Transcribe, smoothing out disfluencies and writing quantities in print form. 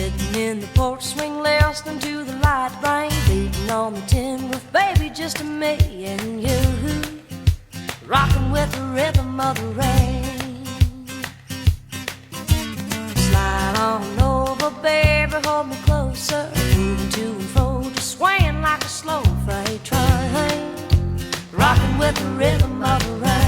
Sitting in the porch swing, listening to the light rain beating on the tin roof, baby, just me and you, rocking with the rhythm of the rain. Slide on over, baby, hold me closer, moving to and fro, just swaying like a slow freight train, rocking with the rhythm of the rain.